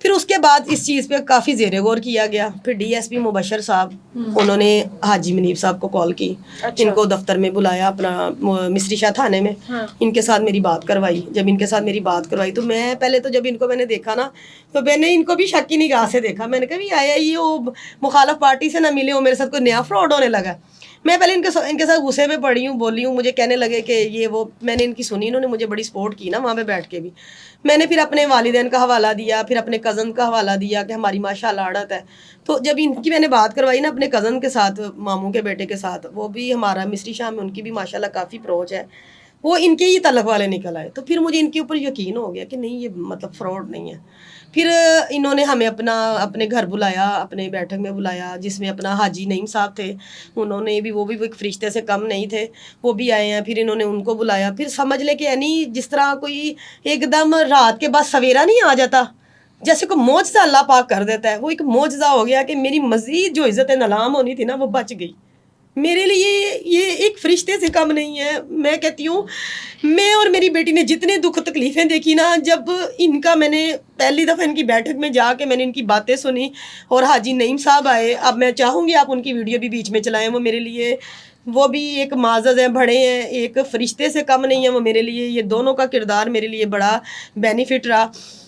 پھر اس کے بعد اس چیز پہ کافی زیر غور کیا گیا. پھر ڈی ایس پی مبشر صاحب انہوں نے حاجی منیب صاحب کو کال کی, ان کو دفتر میں بلایا اپنا مصری شاہ تھانے میں, ان کے ساتھ میری بات کروائی. جب ان کے ساتھ میری بات کروائی تو میں پہلے تو جب ان کو میں نے دیکھا نا تو میں نے ان کو بھی شک کی نگاہ سے دیکھا. میں نے کہا بھی آیا یہ وہ مخالف پارٹی سے نہ ملے ہو, میرے ساتھ کوئی نیا فراڈ ہونے لگا. میں پہلے ان کے ساتھ غصے میں پڑی ہوں, بولی ہوں, مجھے کہنے لگے کہ یہ وہ. میں نے ان کی سنی, انہوں نے مجھے بڑی سپورٹ کی نا وہاں پہ بیٹھ کے بھی. میں نے پھر اپنے والدین کا حوالہ دیا, پھر اپنے کزن کا حوالہ دیا کہ ہماری ماشاءاللہ عادت ہے. تو جب ان کی میں نے بات کروائی نا اپنے کزن کے ساتھ, ماموں کے بیٹے کے ساتھ, وہ بھی ہمارا مصری شاہ میں ان کی بھی ماشاءاللہ کافی اپروچ ہے, وہ ان کے ہی تعلق والے نکل آئے. تو پھر مجھے ان کے اوپر یقین ہو گیا کہ نہیں یہ مطلب فراڈ نہیں ہے. پھر انہوں نے ہمیں اپنے گھر بلایا, اپنے بیٹھک میں بلایا, جس میں اپنا حاجی نعیم صاحب تھے, انہوں نے بھی, وہ بھی ایک فرشتے سے کم نہیں تھے, وہ بھی آئے ہیں. پھر انہوں نے ان کو بلایا. پھر سمجھ لے کہ یعنی جس طرح کوئی ایک دم رات کے بعد سویرا نہیں آ جاتا, جیسے کوئی معجزہ اللہ پاک کر دیتا ہے, وہ ایک معجزہ ہو گیا کہ میری مزید جو عزت نلام ہونی تھی نا وہ بچ گئی. میرے لیے یہ ایک فرشتے سے کم نہیں ہے. میں کہتی ہوں میں اور میری بیٹی نے جتنے دکھ تکلیفیں دیکھی نا, جب ان کا میں نے پہلی دفعہ ان کی بیٹھک میں جا کے میں نے ان کی باتیں سنی اور حاجی نعیم صاحب آئے. اب میں چاہوں گی آپ ان کی ویڈیو بھی بیچ میں چلائیں, وہ میرے لیے وہ بھی ایک معزز ہیں, بڑے ہیں, ایک فرشتے سے کم نہیں ہیں وہ میرے لیے. یہ دونوں کا کردار میرے لیے بڑا بینیفٹ رہا.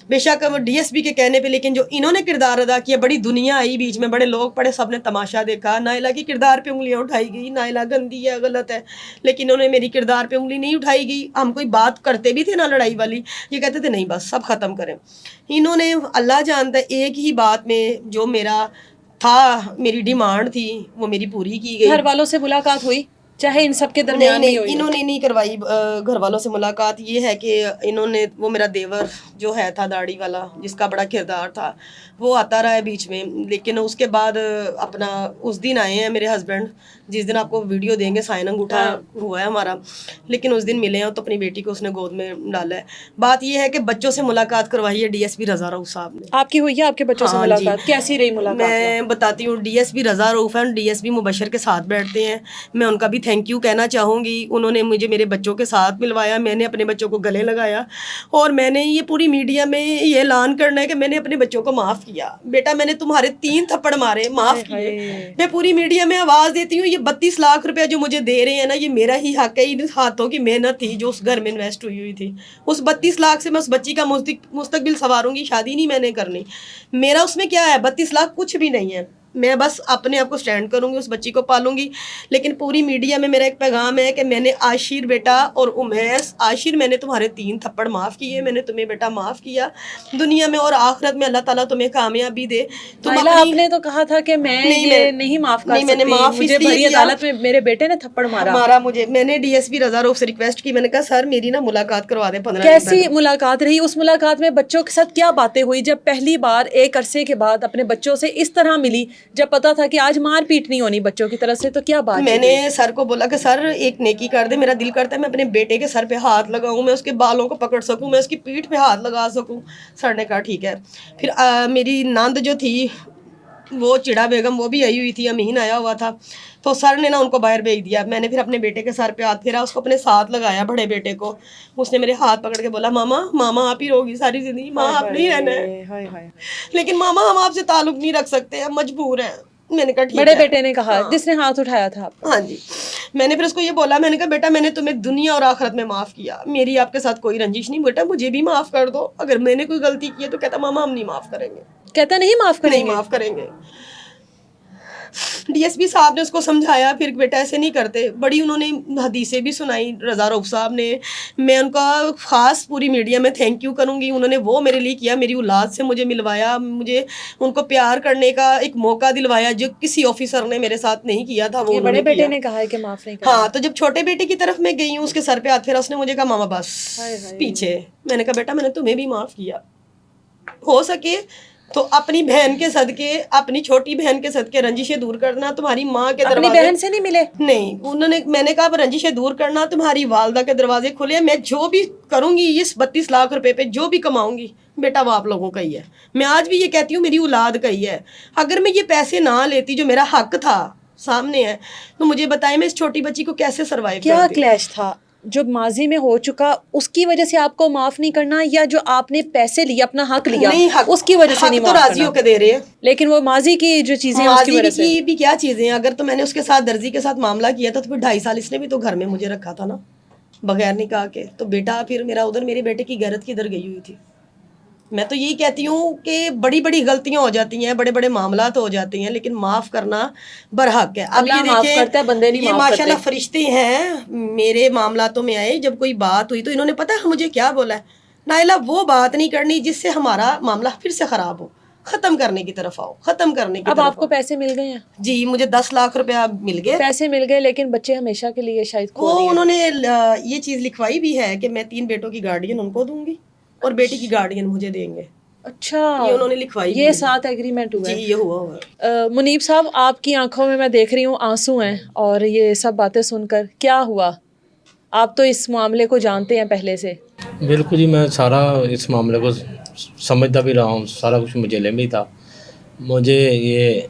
بے شک وہ ڈی ایس پی کے کہنے پہ, لیکن جو انہوں نے کردار ادا کیا, بڑی دنیا آئی بیچ میں, بڑے لوگ پڑے, سب نے تماشا دیکھا. نائلہ کی کردار پہ انگلیاں اٹھائی گئی, نائلہ گندی ہے, غلط ہے, لیکن انہوں نے میری کردار پہ انگلی نہیں اٹھائی گئی. ہم کوئی بات کرتے بھی تھے نا لڑائی والی, یہ کہتے تھے نہیں بس سب ختم کریں. انہوں نے اللہ جانتا ہے ایک ہی بات میں جو میرا تھا, میری ڈیمانڈ تھی, وہ میری پوری کی گئی. گھر والوں سے ملاقات ہوئی چاہے ان سب کے درمیان نہیں, ہوئی؟ انہوں نے نہیں کروائی گھر والوں سے ملاقات. یہ ہے کہ انہوں نے, وہ میرا دیور جو ہے تھا داڑھی والا, جس کا بڑا کردار تھا, وہ آتا رہا ہے بیچ میں. لیکن اس کے بعد اپنا اس دن آئے ہیں میرے ہسبینڈ, جس دن آپ کو ویڈیو دیں گے, سائن انگوٹھا ہوا ہے ہمارا, لیکن اس دن ملے ہیں تو اپنی بیٹی کو اس نے گود میں ڈالا ہے. بات یہ ہے کہ بچوں سے ملاقات کروائی ہے ڈی ایس پی رضا رؤف صاحب نے. آپ کی ہوئی ہے آپ کے بچوں سے ملاقات؟ کیسی رہی ملاقات؟ میں بتاتی ہوں. ڈی ایس پی رضا رؤف ہیں, ڈی ایس پی مبشر کے ساتھ بیٹھتے ہیں. میں ان کا بھی تھینک یو کہنا چاہوں گی. انہوں نے مجھے میرے بچوں کے ساتھ ملوایا, میں نے اپنے بچوں کو گلے لگایا, اور میں نے یہ پوری میڈیا میں یہ اعلان کرنا ہے کہ میں نے اپنے بچوں کو معاف کیا. بیٹا میں نے تمہارے 3 تھپڑ مارے, معاف کیے. میں پوری میڈیا میں آواز دیتی ہوں, یہ 32 لاکھ روپے جو مجھے دے رہے ہیں نا, یہ میرا ہی حق ہے. ان ہاتھوں کی محنت تھی جو اس گھر میں انویسٹ ہوئی تھی. اس 32 لاکھ سے میں اس بچی کا مستقبل سنواروں گی. شادی نہیں میں نے کرنی. میرا اس میں کیا ہے, 32 لاکھ کچھ بھی نہیں ہے. میں بس اپنے آپ کو سٹینڈ کروں گی, اس بچی کو پالوں گی. لیکن پوری میڈیا میں میرا ایک پیغام ہے کہ میں نے عاشر بیٹا اور امیس, عاشر میں نے تمہارے 3 تھپڑ معاف کیے, میں نے تمہیں بیٹا معاف کیا. دنیا میں اور آخرت میں اللہ تعالیٰ تمہیں کامیابی دے. تم آپ نے تو کہا تھا کہ میں یہ نہیں معاف کر سکتی, مجھے بڑی عدالت میں میرے بیٹے نے تھپڑ مارا. میں نے ڈی ایس پی رضا رؤف سے ریکویسٹ کی, میں نے کہا سر میری نا ملاقات کروا دیں 15 دن. کیسی ملاقات رہی؟ اس ملاقات میں بچوں کے ساتھ کیا باتیں ہوئی جب پہلی بار ایک عرصے کے بعد اپنے بچوں سے اس طرح ملی, جب پتا تھا کہ آج مار پیٹ نہیں ہونی بچوں کی طرف سے؟ تو کیا بات؟ میں نے سر کو بولا کہ سر ایک نیکی کر دے, میرا دل کرتا ہے میں اپنے بیٹے کے سر پہ ہاتھ لگاؤں, میں اس کے بالوں کو پکڑ سکوں, میں اس کی پیٹھ پہ ہاتھ لگا سکوں. سر نے کہا ٹھیک ہے. پھر میری نند جو تھی وہ چڑا بیگم, وہ بھی آئی ہوئی تھی, امین آیا ہوا تھا, تو سر نے نا ان کو باہر بھیج دیا. میں نے پھر اپنے بیٹے کے سر پہ ہاتھ پھیرا, اس کو اپنے ساتھ لگایا, بڑے بیٹے کو. اس نے میرے ہاتھ پکڑ کے بولا ماما ماما آپ ہی رہوگی ساری زندگی, ماں آپ نہیں رہنا ہے. لیکن ماما ہم آپ سے تعلق نہیں رکھ سکتے, ہم مجبور ہیں. میں نے کہا ٹھیک ہے. بڑے بیٹے نے کہا, جس نے ہاتھ اٹھایا تھا. ہاں جی. میں نے پھر اس کو یہ بولا, میں نے کہا بیٹا میں نے تمہیں دنیا اور آخرت میں معاف کیا, میری آپ کے ساتھ کوئی رنجش نہیں, بیٹا مجھے بھی معاف کر دو. اگر میں نے کوئی غلطی کی ہے تو کہتا ماما ہم نہیں معاف کریں گے. کہتا نہیں معاف کریں گے, نہیں معاف کریں گے. ڈی ایس پی صاحب نے اس کو سمجھایا, پھر بیٹا ایسے نہیں کرتے. بڑی انہوں نے حدیثیں بھی سنائی رضا رؤف صاحب نے. میں ان کا خاص پوری میڈیا میں تھینک یو کروں گی. انہوں نے وہ میرے لیے کیا, میری اولاد سے مجھے ملوایا, مجھے ان کو پیار کرنے کا ایک موقع دلوایا جو کسی آفیسر نے میرے ساتھ نہیں کیا تھا. وہ بڑے بیٹے نے کہا ہے کہ معاف نہیں کرنا. ہاں, تو جب چھوٹے بیٹے کی طرف میں گئی ہوں, اس کے سر پہ ہاتھ پھیرا, اس نے مجھے کہا ماما بس پیچھے. میں نے کہا بیٹا میں نے تمہیں بھی معاف کیا, ہو سکے تو اپنی بہن کے صدقے, اپنی چھوٹی بہن کے صدقے رنجشیں دور کرنا. تمہاری ماں کے دروازے, اپنی بہن سے نہیں ملے؟ نہیں. میں نے کہا رنجشیں دور کرنا, تمہاری والدہ کے دروازے کھلے. میں جو بھی کروں گی اس 32 لاکھ روپے پہ جو بھی کماؤں گی بیٹا وہ آپ لوگوں کا ہی ہے. میں آج بھی یہ کہتی ہوں میری اولاد کا ہی ہے. اگر میں یہ پیسے نہ لیتی جو میرا حق تھا سامنے ہے, تو مجھے بتائیں میں اس چھوٹی بچی کو کیسے سروائیو کرتی. کیا کلیش تھا جو ماضی میں ہو چکا اس کی وجہ سے آپ کو معاف نہیں کرنا، یا جو آپ نے پیسے لیے اپنا حق لیا نہیں، حق اس کی وجہ سے نہیں حق تو معاف راضی ہو کرنا، کے دے رہے ہیں. لیکن وہ ماضی کی جو چیزیں ہیں اس کی ماضی وجہ سے. کی بھی کیا چیزیں ہیں، اگر تو میں نے اس کے ساتھ درزی کے ساتھ معاملہ کیا تھا تو پھر 2.5 سال اس نے بھی تو گھر میں مجھے رکھا تھا نا بغیر نکاح کے. تو بیٹا پھر میرا ادھر میرے بیٹے کی غیرت کدھر گئی ہوئی تھی. میں تو یہی کہتی ہوں کہ بڑی بڑی غلطیاں ہو جاتی ہیں، بڑے بڑے معاملات ہو جاتے ہیں، لیکن معاف کرنا برحق ہے. اب اللہ یہ معاف کرتا ہے، بندے نہیں یہ معاف ماشاء اللہ کرتے. فرشتے ہیں میرے معاملاتوں میں آئے. جب کوئی بات ہوئی تو انہوں نے پتہ ہے مجھے کیا بولا ہے، نائلہ وہ بات نہیں کرنی جس سے ہمارا معاملہ پھر سے خراب ہو، ختم کرنے کی طرف آؤ، ختم کرنے کی اب طرف آپ کو آؤ. پیسے مل گئے ہیں؟ جی مجھے 10 لاکھ روپیہ مل گئے. پیسے مل گئے، لیکن بچے ہمیشہ کے لیے شاید کھو وہ دیے. انہوں نے یہ چیز لکھوائی بھی ہے کہ میں 3 بیٹوں کی گارڈین ان کو دوں گی اور بیٹی کی گارڈین مجھے دیں گے. اچھا، یہ انہوں نے لکھوائی بھی یہ ہے. ساتھ ایگریمنٹ ہوا جی ہے. یہ ہوا ہے. منیب صاحب، آپ کی آنکھوں میں دیکھ رہی ہوں آنسو ہیں، اور یہ سب باتیں سن کر کیا ہوا؟ آپ تو اس معاملے کو جانتے ہیں پہلے سے. بالکل جی، میں سارا اس معاملے کو سمجھتا بھی رہا ہوں، سارا کچھ مجھے علم بھی تھا. مجھے یہ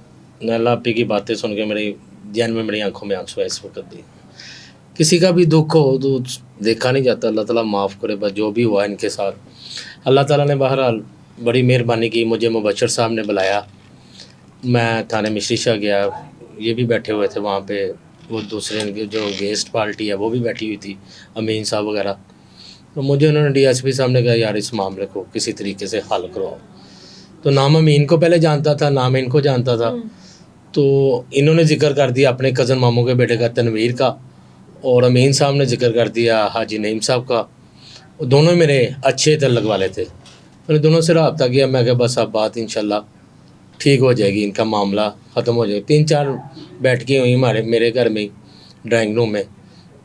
نیلا آپی کی باتیں سن کے میری ذہن میں، میری آنکھوں میں آنسو ہے اس وقت بھی. کسی کا بھی دکھ ہو تو دیکھا نہیں جاتا. اللہ تعالیٰ معاف کرے. بس جو بھی ہوا ان کے ساتھ اللہ تعالیٰ نے بہرحال بڑی مہربانی کی. مجھے مبشر صاحب نے بلایا، میں تھانے مشری شاہ گیا. یہ بھی بیٹھے ہوئے تھے وہاں پہ، وہ دوسرے ان کی جو گیسٹ پارٹی ہے وہ بھی بیٹھی ہوئی تھی، امین صاحب وغیرہ. تو مجھے انہوں نے ڈی ایس پی صاحب نے کہا یار اس معاملے کو کسی طریقے سے حل کرو. تو نام امین کو پہلے جانتا تھا، نام ان کو جانتا تھا. تو انہوں نے ذکر کر دیا اپنے کزن ماموں کے بیٹے کا تنویر کا، اور امین صاحب نے ذکر کر دیا حاجی نعیم صاحب کا. دونوں میرے اچھے تعلق والے تھے. میں نے دونوں سے رابطہ کیا. میں کہ بس اب بات انشاءاللہ ٹھیک ہو جائے گی، ان کا معاملہ ختم ہو جائے گا. 3-4 بیٹھکیں ہوئی میرے گھر میں ڈرائنگ روم میں.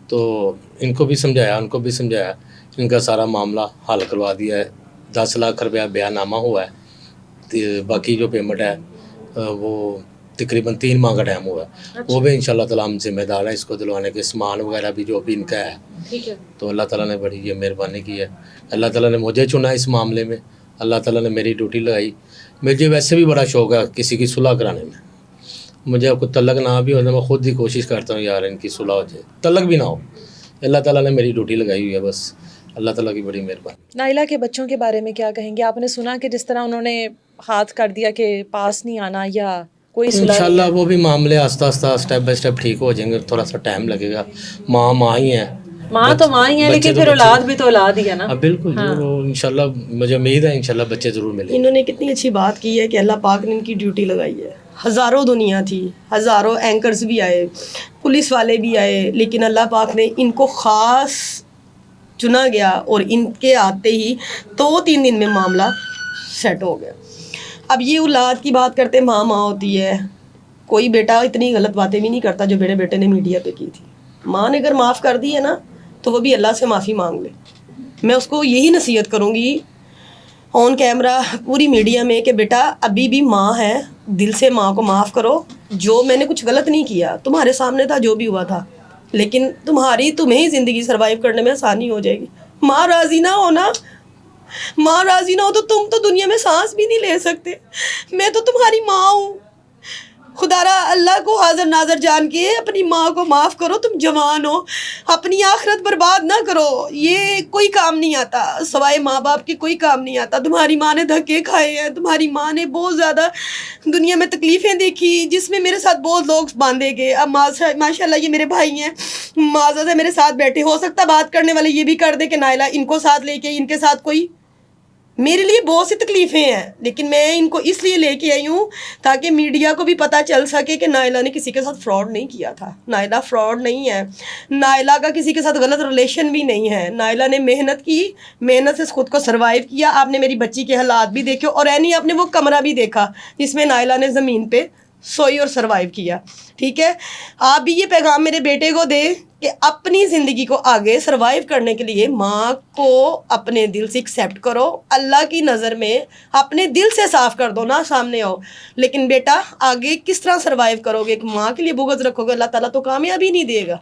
تو ان کو بھی سمجھایا، ان کو بھی سمجھایا، ان کا سارا معاملہ حل کروا دیا ہے. 10 لاکھ روپیہ بیان نامہ ہوا ہے. باقی جو پیمنٹ ہے وہ تقریباً 3 ماہ کا ٹائم ہوا ہے. وہ بھی انشاءاللہ تعالیٰ ہم ذمہ دار ہیں اس کو دلوانے کے. سامان وغیرہ بھی جو بھی ان کا ہے. ٹھیک ہے. تو اللہ تعالیٰ نے بڑی یہ مہربانی کی ہے. اللہ تعالیٰ نے مجھے چنا اس معاملے میں. اللہ تعالیٰ نے میری ڈیوٹی لگائی. مجھے ویسے بھی بڑا شوق ہے کسی کی صلح کرانے میں. مجھے کوئی تعلق نہ بھی ہوتا میں خود ہی کوشش کرتا ہوں یار ان کی صلح ہو جائے، تعلق بھی نہ ہو. اللہ تعالیٰ نے میری ڈیوٹی لگائی ہوئی ہے. بس اللہ تعالیٰ کی بڑی مہربانی. نائلہ کے بچوں کے بارے میں کیا کہیں گے؟ آپ نے سنا کہ جس طرح انہوں نے ہاتھ کر دیا کہ پاس نہیں آنا یا کوئی صلح نہیں انشاءاللہ ہے. وہ بھی معاملے آہستہ آہستہ اسٹیپ بائی اسٹیپ ٹھیک ہو جائیں گے. تھوڑا سا ٹائم لگے گا. ماں ہی ہیں. ماں تو ماں ہی ہے، لیکن پھر اولاد بھی تو اولاد ہی ہے نا. بالکل جی، وہ انشاءاللہ مجھے امید ہے انشاءاللہ بچے ضرور ملیں. انہوں نے کتنی اچھی بات کی ہے کہ اللہ پاک نے ان کی ڈیوٹی لگائی ہے. ہزاروں دنیا تھی، ہزاروں اینکرز بھی آئے، پولیس والے بھی آئے، لیکن اللہ پاک نے ان کو خاص چنا گیا اور ان کے آتے ہی 2-3 دن میں معاملہ سیٹ ہو گیا. اب یہ اولاد کی بات کرتے ماں ہوتی ہے. کوئی بیٹا اتنی غلط باتیں بھی نہیں کرتا جو میرے بیٹے نے میڈیا پہ کی تھی. ماں نے اگر معاف کر دی ہے نا تو وہ بھی اللہ سے معافی مانگ لے. میں اس کو یہی نصیحت کروں گی آن کیمرہ پوری میڈیا میں کہ بیٹا ابھی بھی ماں ہے، دل سے ماں کو معاف کرو. جو میں نے کچھ غلط نہیں کیا، تمہارے سامنے تھا جو بھی ہوا تھا، لیکن تمہیں ہی زندگی سروائیو کرنے میں آسانی ہو جائے گی. ماں راضی نہ ہو نا، ماں راضی نہ ہو تو تم تو دنیا میں سانس بھی نہیں لے سکتے. میں تو تمہاری ماں ہوں. خدا را اللہ کو حاضر ناظر جان کے اپنی ماں کو معاف کرو. تم جوان ہو، اپنی آخرت برباد نہ کرو. یہ کوئی کام نہیں آتا سوائے ماں باپ کے، کوئی کام نہیں آتا. تمہاری ماں نے دھکے کھائے ہیں، تمہاری ماں نے بہت زیادہ دنیا میں تکلیفیں دیکھی جس میں میرے ساتھ بہت لوگ باندھے گئے. اب ماشاء اللہ یہ میرے بھائی ہیں، معزز ہے، میرے ساتھ بیٹھے. ہو سکتا بات کرنے والے یہ بھی کر دے کہ نائلہ ان کو ساتھ لے کے ان کے ساتھ کوئی. میرے لیے بہت سی تکلیفیں ہیں، لیکن میں ان کو اس لیے لے کے آئی ہوں تاکہ میڈیا کو بھی پتہ چل سکے کہ نائلہ نے کسی کے ساتھ فراڈ نہیں کیا تھا. نائلہ فراڈ نہیں ہے. نائلہ کا کسی کے ساتھ غلط ریلیشن بھی نہیں ہے. نائلہ نے محنت کی، محنت سے خود کو سروائیو کیا. آپ نے میری بچی کے حالات بھی دیکھے، اور آپ نے وہ کمرہ بھی دیکھا جس میں نائلہ نے زمین پہ سوئی اور سروائیو کیا. ٹھیک ہے، آپ بھی یہ پیغام میرے بیٹے کو دیں کہ اپنی زندگی کو آگے سروائیو کرنے کے لیے ماں کو اپنے دل سے ایکسیپٹ کرو. اللہ کی نظر میں اپنے دل سے صاف کر دو، نہ سامنے آؤ. لیکن بیٹا آگے کس طرح سروائیو کرو گے؟ ایک ماں کے لیے بغض رکھو گے، اللہ تعالیٰ تو کامیابی نہیں دے گا.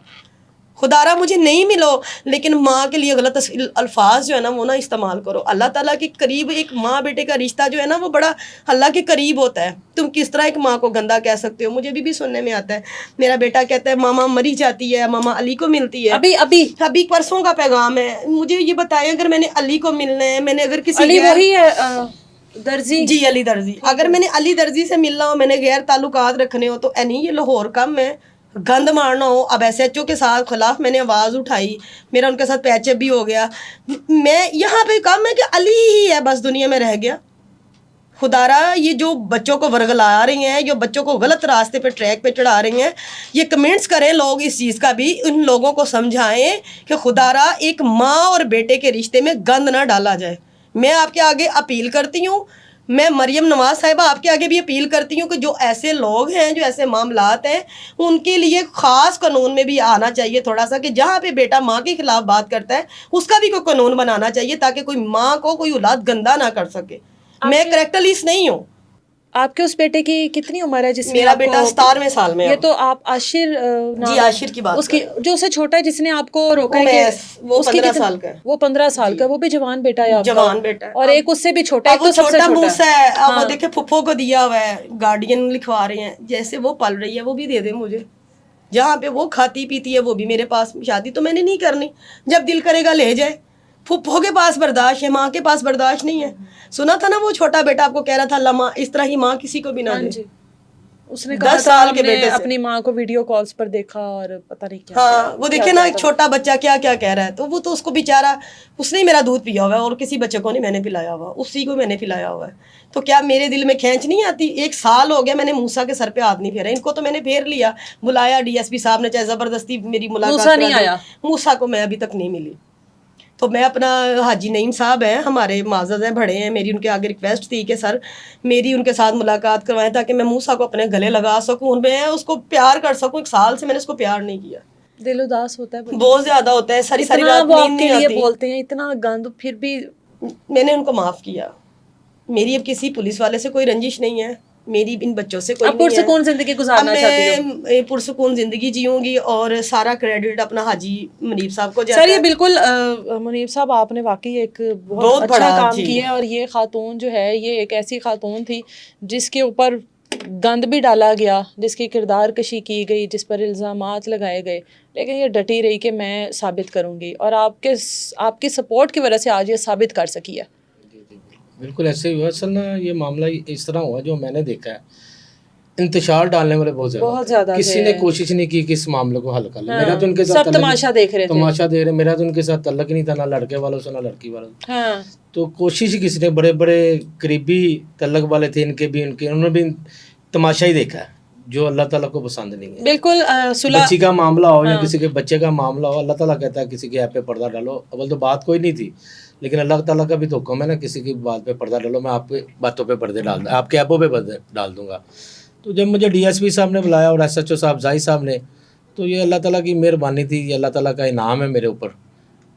خدارہ مجھے نہیں ملو لیکن ماں کے لیے غلط الفاظ جو ہے نا وہ نہ استعمال کرو. اللہ تعالیٰ کے قریب ایک ماں بیٹے کا رشتہ جو ہے نا وہ بڑا اللہ کے قریب ہوتا ہے. تم کس طرح ایک ماں کو گندا کہہ سکتے ہو؟ مجھے بھی سننے میں آتا ہے. میرا بیٹا کہتا ہے ماما مری جاتی ہے, ماما علی کو ملتی ہے. ابھی پرسوں کا پیغام ہے. مجھے یہ بتائیں اگر میں نے علی کو ملنا ہے, میں نے اگر کسی علی وہی ہے درزی, جی علی درزی, اگر میں نے علی درزی سے ملنا ہو, میں نے غیر تعلقات رکھنے ہو, تو نہیں یہ لاہور کم ہے گند مارنا ہو. اب ایس ایچ او کے ساتھ خلاف میں نے آواز اٹھائی, میرا ان کے ساتھ پیچ اپ بھی ہو گیا. میں یہاں پہ کم ہے کہ علی ہی ہے بس دنیا میں رہ گیا. خدارہ یہ جو بچوں کو ورگلا رہی ہیں, جو بچوں کو غلط راستے پہ ٹریک پہ چڑھا رہی ہیں, یہ کمنٹس کریں لوگ اس چیز کا بھی, ان لوگوں کو سمجھائیں کہ خدارہ ایک ماں اور بیٹے کے رشتے میں گند نہ ڈالا جائے. میں آپ کے آگے اپیل کرتی ہوں, میں مریم نواز صاحبہ آپ کے آگے بھی اپیل کرتی ہوں کہ جو ایسے لوگ ہیں, جو ایسے معاملات ہیں, ان کے لیے خاص قانون میں بھی آنا چاہیے تھوڑا سا, کہ جہاں پہ بیٹا ماں کے خلاف بات کرتا ہے اس کا بھی کوئی قانون بنانا چاہیے تاکہ کوئی ماں کو کوئی اولاد گندا نہ کر سکے. میں کریکٹرلیس نہیں ہوں. آپ کے اس بیٹے کی کتنی عمر ہے جس میرا بیٹا 17ویں سال میں. یہ تو آپ عاشر جی عاشر کی بات, اس کی جو اسے چھوٹا ہے جس نے آپ کو روکا ہے, وہ 15 سال کا ہے. وہ 15 سال کا, وہ بھی جوان بیٹا ہے, جوان بیٹا ہے. اور ایک اس سے بھی چھوٹا ہے, وہ چھوٹا موسیٰ ہے. اب وہ دیکھیں پھپھو کو دیا ہوا ہے, گارڈین لکھوا رہے ہیں, جیسے وہ پل رہی ہے وہ بھی دے دے مجھے. جہاں پہ وہ کھاتی پیتی ہے وہ بھی میرے پاس. شادی تو میں نے نہیں کرنی, جب دل کرے گا لے جائے. پھپھو کے پاس برداشت ہے, ماں کے پاس برداشت نہیں ہے. سنا تھا نا وہ چھوٹا بیٹا آپ کو کہہ رہا تھا اللہ ماں اس طرح ہی ماں کسی کو بھی نہ دے. اس نے 10 سال کے بیٹے اپنی ماں کو ویڈیو کالز پر دیکھا اور پتہ نہیں کیا. ہاں وہ دیکھیں نا ایک چھوٹا بچہ کیا کیا کہہ رہا ہے. تو وہ تو اس کو بیچارہ, اس نے میرا دودھ پیا ہوا ہے اور کسی بچے کو نہیں میں نے پلایا ہوا, اسی کو میں نے پلایا ہوا ہے. تو کیا میرے دل میں کھینچ نہیں آتی؟ 1 سال ہو گیا میں نے موسیٰ کے سر پہ ہاتھ نہیں پھیرا. ان کو تو میں نے پھیر لیا, بلایا ڈی ایس پی صاحب نے, چاہے زبردستی میری ملاقات نہیں آیا. موسیٰ کو میں ابھی تک نہیں ملی. تو میں اپنا حاجی نعیم صاحب ہیں ہمارے معزز ہیں, بڑے ہیں, میری ان کے آگے ریکویسٹ تھی کہ سر میری ان کے ساتھ ملاقات کروائیں تاکہ میں موسیٰ کو اپنے گلے لگا سکوں, میں اس کو پیار کر سکوں. 1 سال سے میں نے اس کو پیار نہیں کیا. دل اداس ہوتا ہے بہت زیادہ ہوتا ہے, ساری رات نیند نہیں آتی. بولتے ہیں اتنا گند, پھر بھی میں نے ان کو معاف کیا. میری اب کسی پولیس والے سے کوئی رنجش نہیں ہے, میری ان بچوں سے کوئی نہیں ہے. پرسکون زندگی گزارنا چاہتی ہوں, میں پرسکون زندگی جیوں گی, اور سارا کریڈٹ اپنا حاجی منیب صاحب کو جاتا ہے. سر یہ بالکل منیب صاحب آپ نے واقعی ایک بہت اچھا کام کیا, اور یہ خاتون جو ہے یہ ایک ایسی خاتون تھی جس کے اوپر گند بھی ڈالا گیا, جس کی کردار کشی کی گئی, جس پر الزامات لگائے گئے, لیکن یہ ڈٹی رہی کہ میں ثابت کروں گی, اور آپ کی سپورٹ کی وجہ سے آج یہ ثابت کر سکی ہے. بالکل ایسے ہی ہوا. اصل نا یہ معاملہ اس طرح ہوا جو میں نے دیکھا ہے, انتشار ڈالنے والے بہت زیادہ, کسی نے کوشش نہیں کی کہ اس معاملے کو حل کر لیں. میرا تو ان کے ساتھ تماشا دیکھ رہے, میرا تو ان کے ساتھ تعلق ہی نہیں تھا, نہ لڑکے والوں سے نہ لڑکی والوں سے. تو کوشش ہی کسی نے, بڑے بڑے قریبی تعلق والے تھے ان کے بھی, انہوں نے بھی تماشا ہی دیکھا ہے جو اللہ تعالیٰ کو پسند نہیں ہے. بالکل بچی کا معاملہ ہو یا کسی کے بچے کا معاملہ ہو, اللہ تعالیٰ کہتا ہے کسی کے ایپ پہ پردہ ڈالو. اول تو بات کوئی نہیں تھی, لیکن اللہ تعالیٰ کا بھی تو حکم ہے نا, کسی کی بات پہ پردہ ڈالو. میں آپ کی باتوں پہ پردے ڈال دوں, آپ کے ایپوں پہ پردے ڈال دوں گا. تو جب مجھے ڈی ایس پی صاحب نے بلایا اور ایس ایچ او صاحب زاہد صاحب نے, تو یہ اللہ تعالیٰ کی مہربانی تھی, یہ اللہ تعالیٰ کا انعام ہے میرے اوپر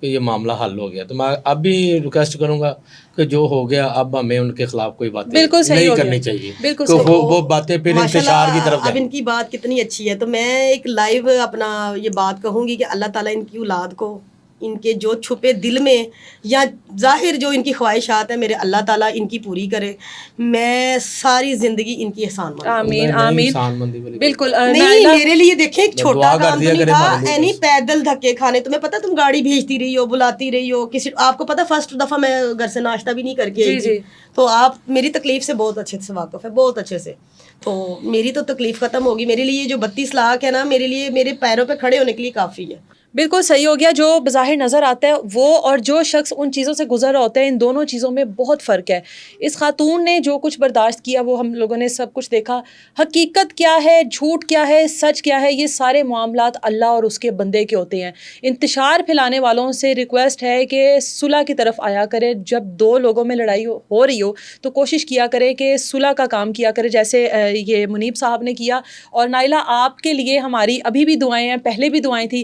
کہ یہ معاملہ حل ہو گیا. تو میں اب بھی ریکویسٹ کروں گا کہ جو ہو گیا اب ہمیں ان کے خلاف کوئی باتیں نہیں کرنی چاہیے, وہ باتیں پھر انتشار کی طرف. اب ان کی بات کتنی اچھی ہے, تو میں ایک لائیو اپنا یہ بات کہوں گی کہ اللہ تعالیٰ ان کی اولاد کو, ان کے جو چھپے دل میں یا ظاہر جو ان کی خواہشات ہیں, میرے اللہ تعالیٰ ان کی پوری کرے. میں ساری زندگی ان کی احسان مندی. آمین. بالکل نہیں, میرے لیے دیکھیں ایک چھوٹا کام نہیں تھا, اینی پیدل دھکے کھانے. تمہیں پتہ تم گاڑی بھیجتی رہی ہو, بلاتی رہی ہو, کسی آپ کو پتہ فرسٹ دفعہ میں گھر سے ناشتہ بھی نہیں کر کے آئی تھی. تو آپ میری تکلیف سے بہت اچھے سے واقف ہے, بہت اچھے سے. تو میری تو تکلیف ختم ہوگی. میرے لیے جو 32 لاکھ ہے نا, میرے لیے میرے پیروں پہ کھڑے ہونے کے لیے کافی ہے. بالکل صحیح ہو گیا. جو بظاہر نظر آتا ہے وہ, اور جو شخص ان چیزوں سے گزر رہا ہوتا ہے, ان دونوں چیزوں میں بہت فرق ہے. اس خاتون نے جو کچھ برداشت کیا وہ ہم لوگوں نے سب کچھ دیکھا. حقیقت کیا ہے, جھوٹ کیا ہے, سچ کیا ہے, یہ سارے معاملات اللہ اور اس کے بندے کے ہوتے ہیں. انتشار پھیلانے والوں سے ریکویسٹ ہے کہ صلح کی طرف آیا کرے. جب 2 لوگوں میں لڑائی ہو رہی ہو تو کوشش کیا کرے کہ صلح کا کام کیا کرے, جیسے یہ منیب صاحب نے کیا. اور نائلہ آپ کے لیے ہماری ابھی بھی دعائیں ہیں, پہلے بھی دعائیں تھیں.